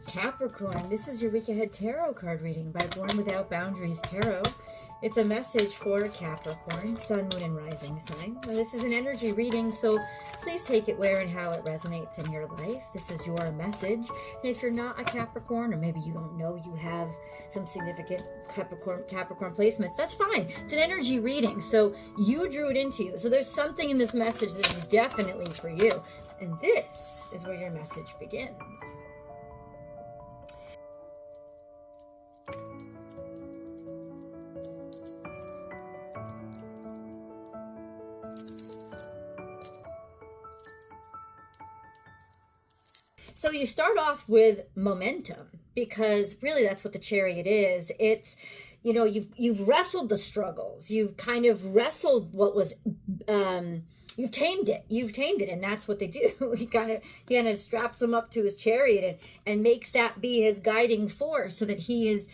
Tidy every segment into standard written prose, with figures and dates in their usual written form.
Capricorn, this is your week ahead tarot card reading by Born Without Boundaries Tarot. It's a message for Capricorn, sun, moon, and rising sign. Now, this is an energy reading, so please take it where and how it resonates in your life. This is your message. And if you're not a Capricorn, or maybe you don't know you have some significant Capricorn placements, that's fine. It's an energy reading, so you drew it into you. So there's something in this message that is definitely for you. And this is where your message begins. So you start off with momentum, because really that's what the Chariot is. It's, you know, you've wrestled the struggles. You've kind of wrestled what was, you've tamed it. You've tamed it, and that's what they do. He kind of straps him up to his chariot and makes that be his guiding force, so that he is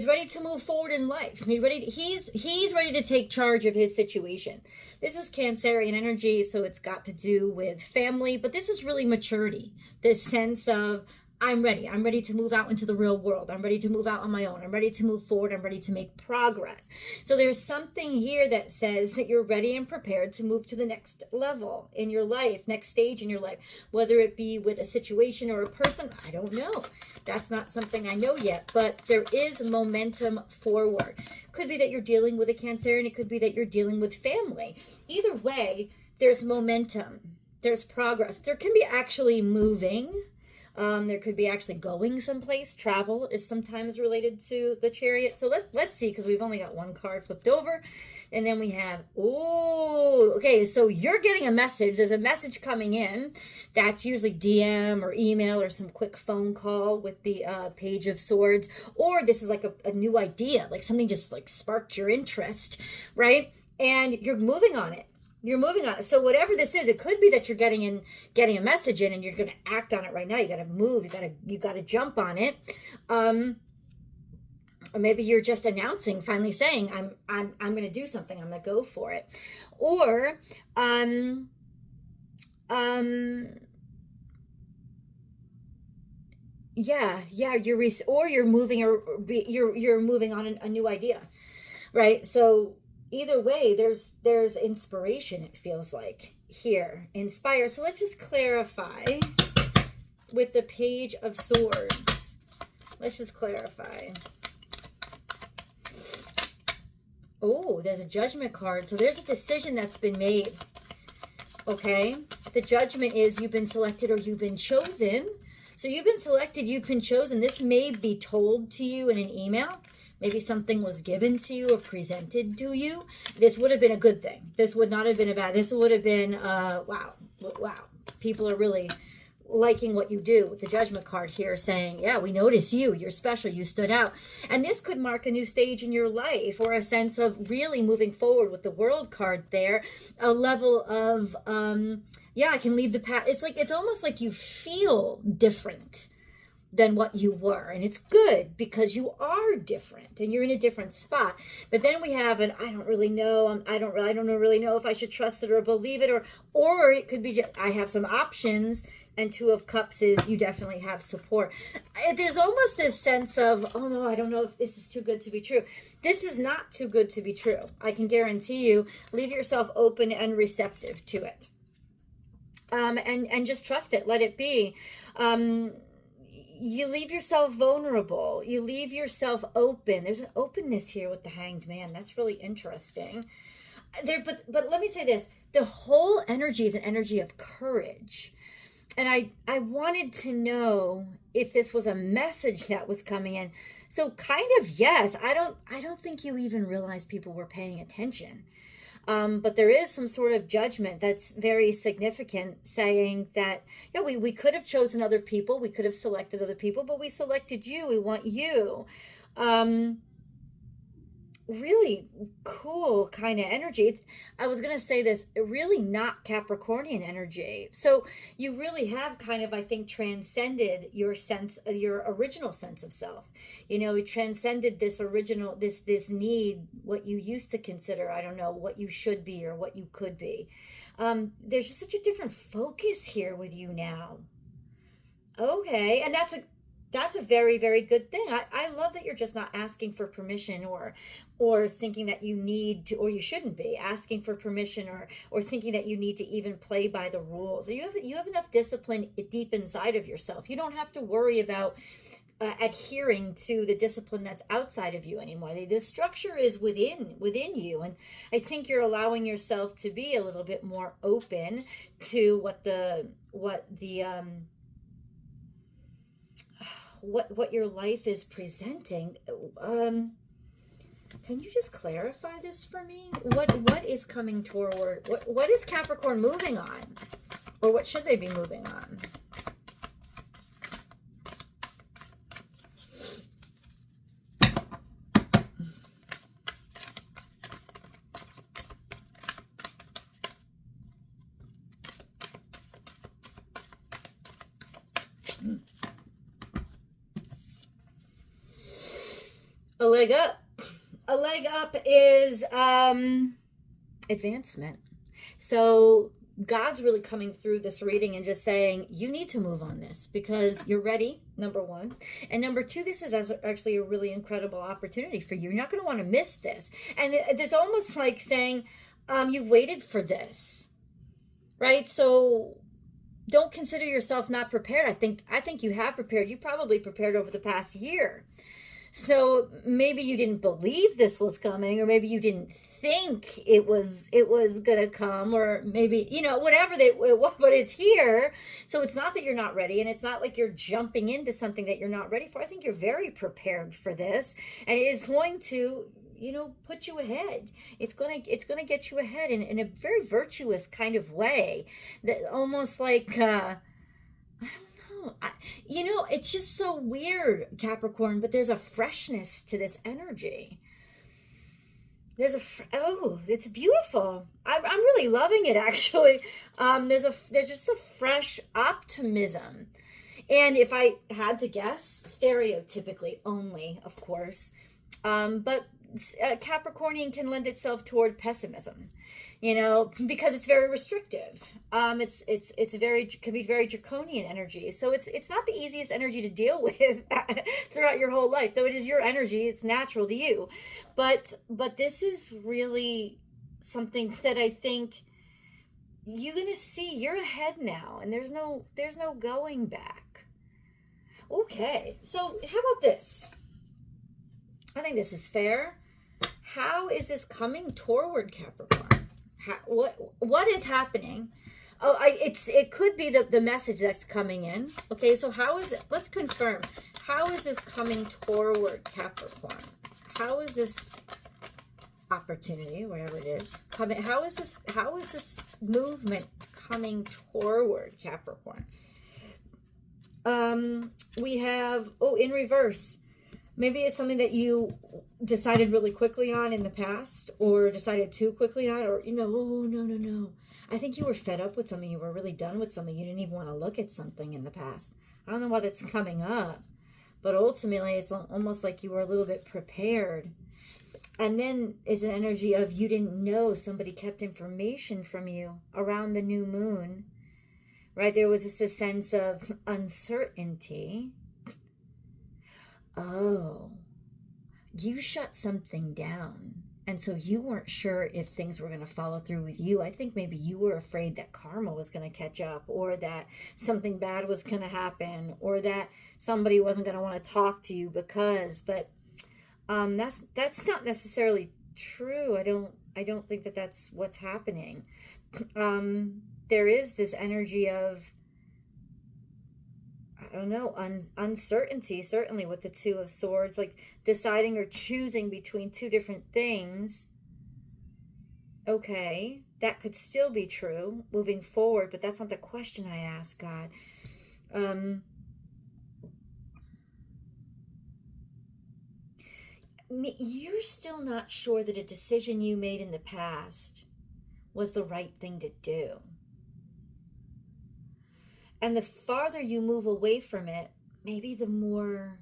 ready to move forward in life. I mean, he's ready to take charge of his situation. This is Cancerian energy, so it's got to do with family, but this is really maturity. This sense of, I'm ready to move out into the real world. I'm ready to move out on my own. I'm ready to move forward. I'm ready to make progress. So there's something here that says that you're ready and prepared to move to the next level in your life, next stage in your life, whether it be with a situation or a person. I don't know. That's not something I know yet, but there is momentum forward. Could be that you're dealing with a Cancer, and it could be that you're dealing with family. Either way, there's momentum. There's progress. There can be actually moving. There could be actually going someplace. Travel is sometimes related to the Chariot. So let's see, because we've only got one card flipped over. And then we have, okay, so you're getting a message. There's a message coming in. That's usually DM or email or some quick phone call with the Page of Swords. Or this is like a new idea, like something just like sparked your interest, right? And you're moving on it. You're moving on it. So whatever this is, it could be that you're getting a message in, and you're going to act on it right now. You got to move. You got to jump on it. Or maybe you're just announcing, finally saying, I'm going to do something. I'm going to go for it. Or you're moving on a new idea, right? So either way, there's inspiration, it feels like, here. Inspire. So let's just clarify with the Page of Swords. Let's just clarify. Oh, there's a Judgment card. So there's a decision that's been made. Okay? The Judgment is you've been selected or you've been chosen. So you've been selected, you've been chosen. This may be told to you in an email. Maybe something was given to you or presented to you. This would have been a good thing. This would not have been a bad. This would have been, wow. People are really liking what you do, with the Judgment card here saying, yeah, we notice you. You're special. You stood out. And this could mark a new stage in your life, or a sense of really moving forward with the World card there. A level of, I can leave the past. It's almost like you feel different than what you were, and it's good because you are different and you're in a different spot. But then we have an I don't really know. I don't really know if I should trust it or believe it, or it could be just, I have some options. And Two of Cups is you definitely have support. There's almost this sense of, oh no, I don't know if this is too good to be true. This is not too good to be true. I can guarantee you. Leave yourself open and receptive to it, and just trust it. Let it be. You leave yourself vulnerable. You leave yourself open. There's an openness here with the Hanged Man. That's really interesting. But let me say this. The whole energy is an energy of courage. And I wanted to know if this was a message that was coming in. So kind of, yes. I don't think you even realized people were paying attention. But there is some sort of judgment that's very significant, saying that, yeah, we could have chosen other people. We could have selected other people, but we selected you. We want you. Really cool kind of energy. I was going to say this, really not Capricornian energy. So you really have kind of, I think, transcended your original sense of self. You know, you transcended this original, this need, what you used to consider, I don't know, what you should be or what you could be. There's just such a different focus here with you now. Okay. And That's a very, very good thing. I love that you're just not asking for permission or thinking that you need to, or you shouldn't be asking for permission or thinking that you need to even play by the rules. You have enough discipline deep inside of yourself. You don't have to worry about adhering to the discipline that's outside of you anymore. The structure is within you, and I think you're allowing yourself to be a little bit more open to what your life is presenting. Can you just clarify this for me? What is coming toward? What is Capricorn moving on, or what should they be moving on? A leg up. A leg up is advancement. So God's really coming through this reading and just saying, you need to move on this because you're ready, number one. And number two, this is actually a really incredible opportunity for you. You're not going to want to miss this. And it's almost like saying, you've waited for this, right? So don't consider yourself not prepared. I think you have prepared. You probably prepared over the past year. So maybe you didn't believe this was coming, or maybe you didn't think it was going to come, or maybe, whatever but it's here. So it's not that you're not ready, and it's not like you're jumping into something that you're not ready for. I think you're very prepared for this, and it is going to, put you ahead. It's going to get you ahead in a very virtuous kind of way, that almost like, it's just so weird, Capricorn, but there's a freshness to this energy. It's beautiful. I'm really loving it, actually. There's just a fresh optimism. And if I had to guess, stereotypically only, of course, but Capricornian can lend itself toward pessimism, because it's very restrictive. Can be very draconian energy. So it's not the easiest energy to deal with throughout your whole life, though it is your energy. It's natural to you, but this is really something that I think you're gonna see. You're ahead now, and there's no going back. Okay, so how about this? I think this is fair. How is this coming toward Capricorn? What is happening? It could be the message that's coming in. Okay, so how is it? Let's confirm. How is this coming toward Capricorn? How is this opportunity, whatever it is, coming? How is this movement coming toward Capricorn? We have in reverse. Maybe it's something that you decided really quickly on in the past, or decided too quickly on, or, no. I think you were fed up with something. You were really done with something. You didn't even want to look at something in the past. I don't know why that's coming up, but ultimately it's almost like you were a little bit prepared. And then is an energy of you didn't know, somebody kept information from you around the new moon, right? There was just a sense of uncertainty. Oh, you shut something down. And so you weren't sure if things were going to follow through with you. I think maybe you were afraid that karma was going to catch up, or that something bad was going to happen, or that somebody wasn't going to want to talk to you but that's not necessarily true. I don't think that that's what's happening. There is this energy of, I don't know, uncertainty, certainly with the Two of Swords, like deciding or choosing between two different things. Okay, that could still be true moving forward, but that's not the question I asked, God. You're still not sure that a decision you made in the past was the right thing to do. And the farther you move away from it, maybe the more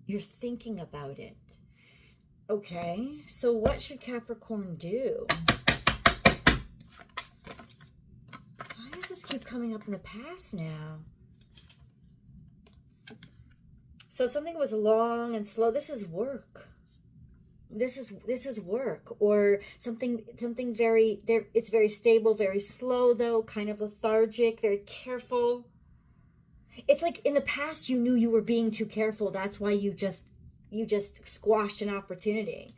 you're thinking about it. Okay, so what should Capricorn do? Why does this keep coming up in the past now? So something was long and slow. This is work. This is work, or something very there. It's very stable, very slow though, kind of lethargic, very careful. It's like in the past you knew you were being too careful. That's why you just squashed an opportunity.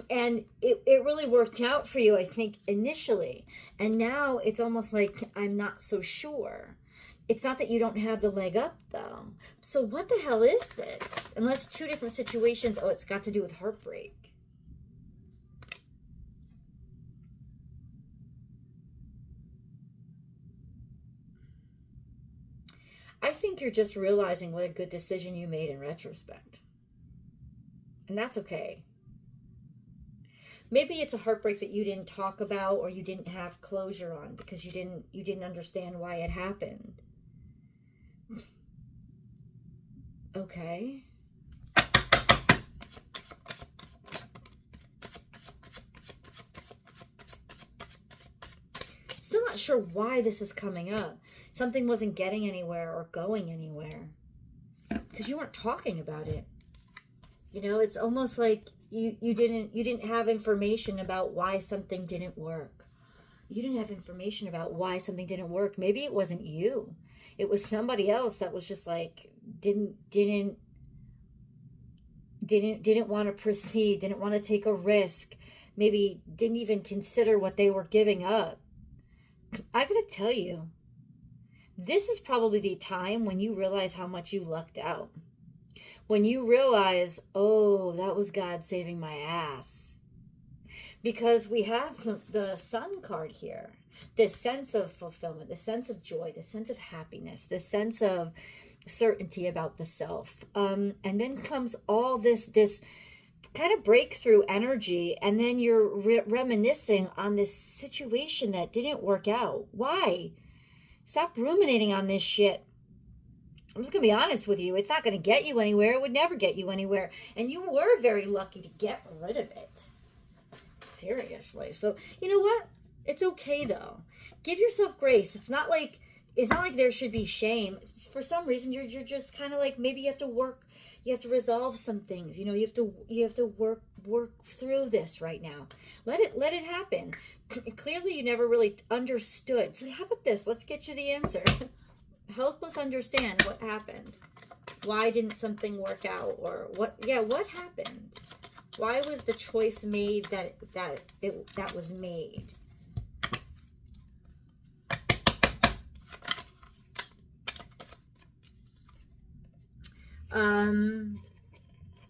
And it really worked out for you, I think, initially. And now it's almost like I'm not so sure. It's not that you don't have the leg up, though. So what the hell is this? Unless two different situations. Oh, it's got to do with heartbreak. I think you're just realizing what a good decision you made in retrospect. And that's okay. Maybe it's a heartbreak that you didn't talk about or you didn't have closure on because you didn't understand why it happened. Okay. Still not sure why this is coming up. Something wasn't getting anywhere or going anywhere because you weren't talking about it. You know, it's almost like you didn't have information about why something didn't work. You didn't have information about why something didn't work. Maybe it wasn't you. It was somebody else that was just like didn't want to proceed, didn't want to take a risk, maybe didn't even consider what they were giving up. I gotta tell you, this is probably the time when you realize how much you lucked out. When you realize, oh, that was God saving my ass. Because we have the Sun card here. This sense of fulfillment, this sense of joy, this sense of happiness, this sense of certainty about the self. And then comes all this kind of breakthrough energy. And then you're reminiscing on this situation that didn't work out. Why? Stop ruminating on this shit. I'm just going to be honest with you. It's not going to get you anywhere. It would never get you anywhere. And you were very lucky to get rid of it. Seriously. So, you know what? It's okay, though. Give yourself grace. It's not like there should be shame. For some reason, you're just kind of like, maybe you have to work. You have to resolve some things. You know, you have to work through this right now. Let it happen. Clearly, you never really understood. So how about this? Let's get you the answer. Help us understand what happened. Why didn't something work out? Or what happened? Why was the choice made that was made?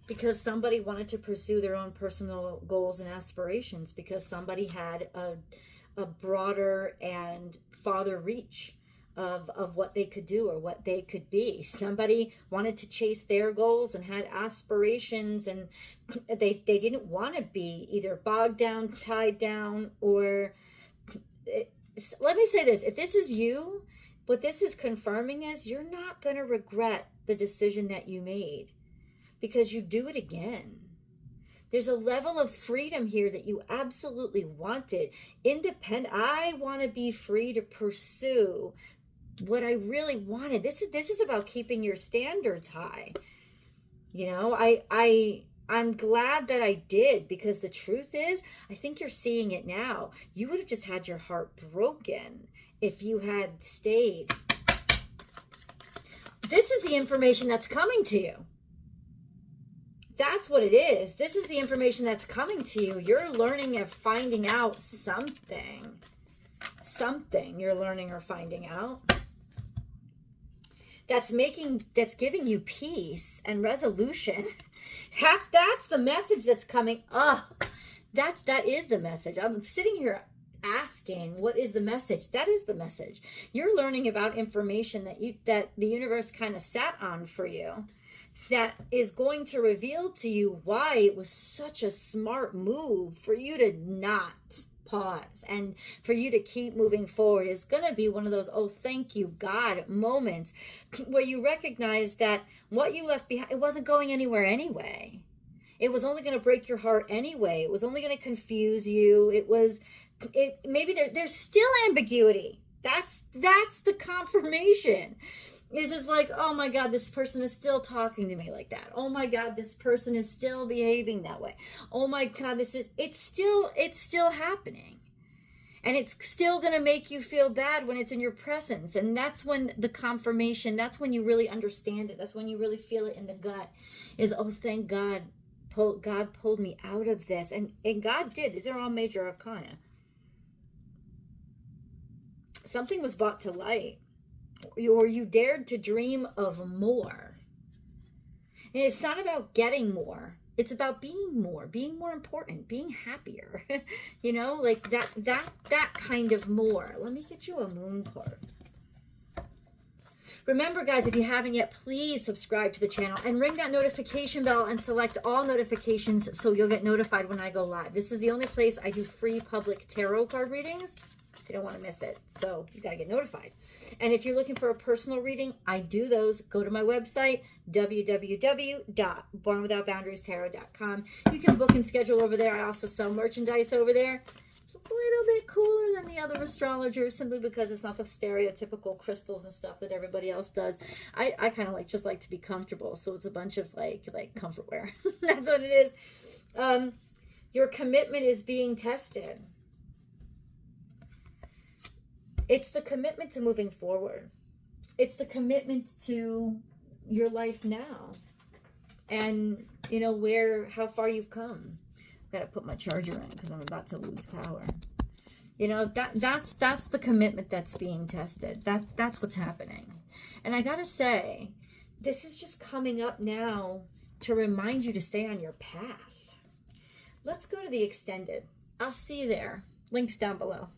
Because somebody wanted to pursue their own personal goals and aspirations, because somebody had a broader and farther reach of what they could do or what they could be. Somebody wanted to chase their goals and had aspirations, and they didn't want to be either bogged down, tied down, or let me say this. If this is you, what this is confirming is you're not going to regret the decision that you made, because you do it again. There's a level of freedom here that you absolutely wanted. Independent. I want to be free to pursue what I really wanted. This is about keeping your standards high. You know, I'm glad that I did, because the truth is, I think you're seeing it now. You would have just had your heart broken if you had stayed. This is the information that's coming to you. That's what it is. This is the information that's coming to you. You're learning and finding out something. Something you're learning or finding out. That's giving you peace and resolution. That's the message that's coming. That is the message. I'm sitting here asking, what is the message? That is the message. You're learning about information that the universe kind of sat on for you, that is going to reveal to you why it was such a smart move for you to not pause and for you to keep moving forward. Is going to be one of those, oh, thank you, God, moments where you recognize that what you left behind, it wasn't going anywhere anyway. It was only going to break your heart anyway. It was only going to confuse you. Maybe there's still ambiguity. That's the confirmation. Is like, oh my God, this person is still talking to me like that. Oh my God, this person is still behaving that way. Oh my God, it's still happening. And it's still going to make you feel bad when it's in your presence. And that's when the confirmation, that's when you really understand it. That's when you really feel it in the gut is, oh, thank God. God pulled me out of this. And God did. These are all major arcana. Something was brought to light. Or you dared to dream of more. And it's not about getting more. It's about being more important, being happier. You know, like that kind of more. Let me get you a moon card. Remember, guys, if you haven't yet, please subscribe to the channel and ring that notification bell and select all notifications so you'll get notified when I go live. This is the only place I do free public tarot card readings. You don't want to miss it, so you got to get notified. And if you're looking for a personal reading, I do those. Go to my website, www.bornwithoutboundariestarot.com. You can book and schedule over there. I also sell merchandise over there. It's a little bit cooler than the other astrologers simply because it's not the stereotypical crystals and stuff that everybody else does. I kind of just like to be comfortable, so it's a bunch of like comfort wear. That's what it is. Your commitment is being tested. It's the commitment to moving forward. It's the commitment to your life now. And, you know, how far you've come. I've got to put my charger in because I'm about to lose power. You know, that's the commitment that's being tested. That's what's happening. And I got to say, this is just coming up now to remind you to stay on your path. Let's go to the extended. I'll see you there. Links down below.